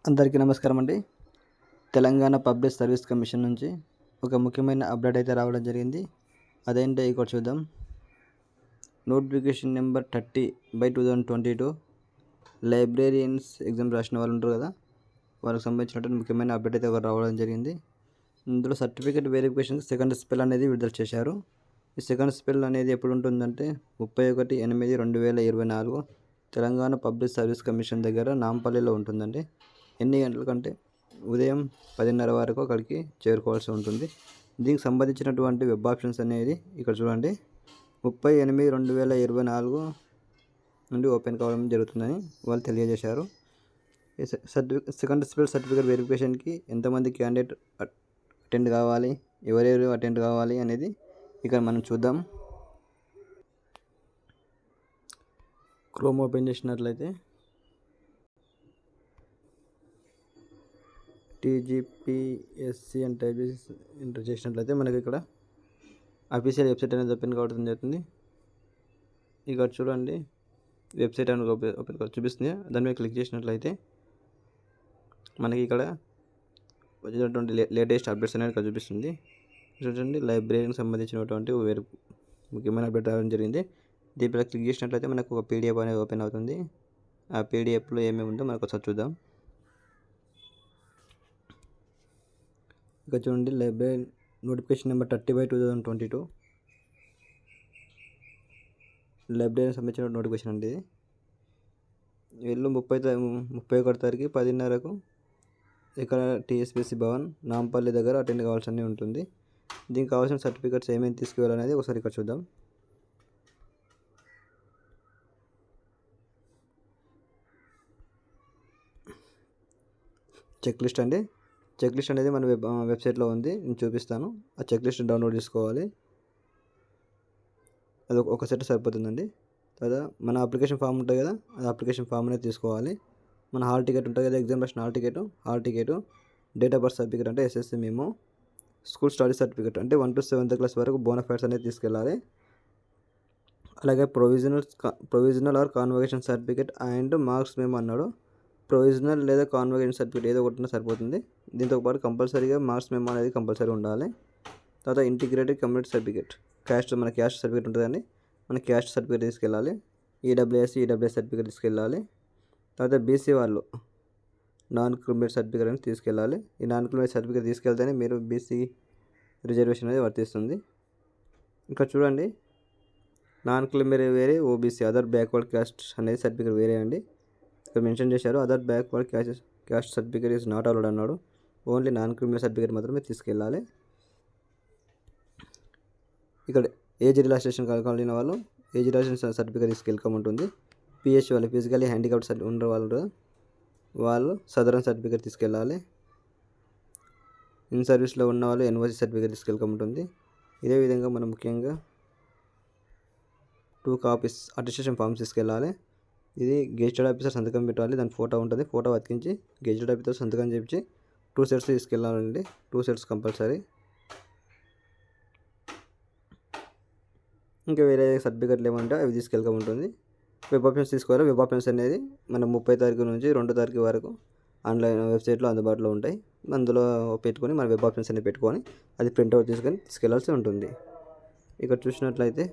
అందరికీ నమస్కారం అండి. తెలంగాణ పబ్లిక్ సర్వీస్ కమిషన్ నుంచి ఒక ముఖ్యమైన అప్డేట్ అయితే రావడం జరిగింది. అదేంటో ఇక్కడ చూద్దాం. నోటిఫికేషన్ నెంబర్ 30/2022 లైబ్రేరియన్స్ ఎగ్జామ్ రాసిన వాళ్ళు ఉంటారు కదా, వాళ్ళకి సంబంధించినటువంటి ముఖ్యమైన అప్డేట్ అయితే ఒకటి రావడం జరిగింది. ఇందులో సర్టిఫికేట్ వెరిఫికేషన్కి సెకండ్ స్పెల్ అనేది విడుదల చేశారు. ఈ సెకండ్ స్పెల్ అనేది ఎప్పుడు ఉంటుందంటే 31/8/2024 తెలంగాణ పబ్లిక్ సర్వీస్ కమిషన్ దగ్గర నాంపల్లిలో ఉంటుందండి. ఎన్ని గంటలకంటే ఉదయం 10:30 వరకు అక్కడికి చేరుకోవాల్సి ఉంటుంది. దీనికి సంబంధించినటువంటి వెబ్ ఆప్షన్స్ అనేది ఇక్కడ చూడండి. 30/8/2024 నుండి ఓపెన్ కావడం జరుగుతుందని వాళ్ళు తెలియజేశారు. ఈ సెకండ్ స్పెల్ సర్టిఫికేట్ వెరిఫికేషన్కి ఎంతమంది క్యాండిడేట్ అటెండ్ కావాలి, ఎవరెవరు అటెండ్ కావాలి అనేది ఇక్కడ మనం చూద్దాం. క్రోమ్ ఓపెన్ చేసినట్లయితే TGPSC అని టైప్ చేసి ఎంటర్ చేసినట్లయితే మనకి ఇక్కడ అఫీషియల్ వెబ్సైట్ అనేది ఓపెన్ కావడం జరుగుతుంది. ఇక్కడ చూడండి, వెబ్సైట్ అనేది ఓపెన్ చూపిస్తుంది. దాని మీద క్లిక్ చేసినట్లయితే మనకి ఇక్కడ వచ్చినటువంటి లేటెస్ట్ అప్డేట్స్ అనేది ఇక్కడ చూపిస్తుంది. చూడండి, లైబ్రరీకి సంబంధించినటువంటి వేరే ముఖ్యమైన అప్డేట్ రావడం జరిగింది. దీనిపై క్లిక్ చేసినట్లయితే మనకు ఒక PDF అనేది ఓపెన్ అవుతుంది. ఆ PDFలో ఏమేమి ఉందో మనకు ఒకసారి చూద్దాం. ఇక్కడ చూడండి, లైబ్రరీ నోటిఫికేషన్ నెంబర్ 30/2022 లైబ్రరీకి సంబంధించిన నోటిఫికేషన్ అండి. వీళ్ళు 31 తారీఖు 10:30కు ఇక్కడ TSPC భవన్ నాంపల్లి దగ్గర అటెండ్ కావాల్సి ఉంటుంది. దీనికి కావాల్సిన సర్టిఫికేట్స్ ఏమేమి తీసుకువెళ్ళాలనేది ఒకసారి ఇక్కడ చూద్దాం. చెక్ లిస్ట్ అండి. చెక్ లిస్ట్ అనేది మన వెబ్సైట్లో ఉంది, నేను చూపిస్తాను. ఆ చెక్ లిస్ట్ డౌన్లోడ్ చేసుకోవాలి. అది ఒక సెట్ సరిపోతుందండి. తర్వాత మన అప్లికేషన్ ఫామ్ ఉంటుంది కదా, అది అప్లికేషన్ ఫామ్ అనేది తీసుకోవాలి. మన హాల్ టికెట్ ఉంటుంది కదా, ఎగ్జామ్ రాసిన hall ticket, date of birth certificate అంటే SSC మేము, స్కూల్ స్టడీ సర్టిఫికేట్ అంటే 1 to 7th క్లాస్ వరకు బోనఫైడ్స్ అనేది తీసుకెళ్ళాలి. అలాగే provisional are convocation certificate and marks మేము అన్నాడు. ప్రొవిజనల్ లేదా కాన్వకేషన్ సర్టిఫికేట్ ఏదో ఒకటి సరిపోతుంది. దీంతో పాటు కంపల్సరీగా మార్క్స్ మెమో అనేది కంపల్సరీ ఉండాలి. తర్వాత ఇంటిగ్రేటెడ్ కమ్యూనిటీ సర్టిఫికేట్, మన క్యాస్ట్ సర్టిఫికేట్ ఉంటుందండి, మన క్యాస్ట్ సర్టిఫికేట్ తీసుకెళ్ళాలి. EWS సర్టిఫికేట్ తీసుకెళ్ళాలి. తర్వాత BC వాళ్ళు నాన్ క్రిమినల్ సర్టిఫికేట్ అనేది తీసుకెళ్ళాలి. ఈ నాన్ క్రిమినల్ సర్టిఫికేట్ తీసుకెళ్తేనే మీరు BC రిజర్వేషన్ అనేది వర్తిస్తుంది. ఇంకా చూడండి, నాన్ క్రిమినల్ వేరే, OBC అదర్ బ్యాక్వర్డ్ క్యాస్ట్ అనేది సర్టిఫికేట్ వేరే అండి. ఇక్కడ మెన్షన్ చేశారు, other backward caste certificate is not allowed అన్నాడు. ఓన్లీ నాన్ క్రిమినల్ సర్టిఫికేట్ మాత్రమే తీసుకెళ్ళాలి. ఇక్కడ ఏజ్ రిలాక్సేషన్ కలిగిన వాళ్ళు ఏజ్ రిలాక్సేషన్ సర్టిఫికేట్ తీసుకెళ్ళకముంటుంది. PH వాళ్ళు ఫిజికల్లీ హ్యాండిక్యాప్డ్ ఉన్న వాళ్ళు సదరన్ సర్టిఫికేట్ తీసుకెళ్ళాలి. ఇన్ సర్వీస్లో ఉన్న వాళ్ళు NOC సర్టిఫికేట్ తీసుకెళ్ళకముంటుంది. ఇదే విధంగా మనం ముఖ్యంగా 2 కాపీస్ అటెస్టేషన్ ఫామ్స్ తీసుకెళ్ళాలి. ఇది గెజిటెడ్ ఆఫీసర్ సంతకం పెట్టాలి, దాని ఫోటో ఉంటుంది. ఫోటో అతికించి గెజిటెడ్ ఆఫీసర్ సంతకం చేయించి 2 సెట్స్ తీసుకెళ్ళాలండి. 2 sets compulsory. ఇంకా వేరే సర్టిఫికేట్లు ఏమంటే అవి తీసుకెళ్ళకముంటుంది. వెబ్ ఆప్షన్స్ తీసుకోవాలి. వెబ్ ఆప్షన్స్ అనేది మనం 30 తారీఖు నుంచి 2 తారీఖు వరకు ఆన్లైన్ వెబ్సైట్లో అందుబాటులో ఉంటాయి. అందులో పెట్టుకొని మన వెబ్ ఆప్షన్స్ అనేది పెట్టుకొని అది ప్రింట్అవుట్ తీసుకెళ్ళాల్సి ఉంటుంది. ఇక్కడ చూసినట్లయితే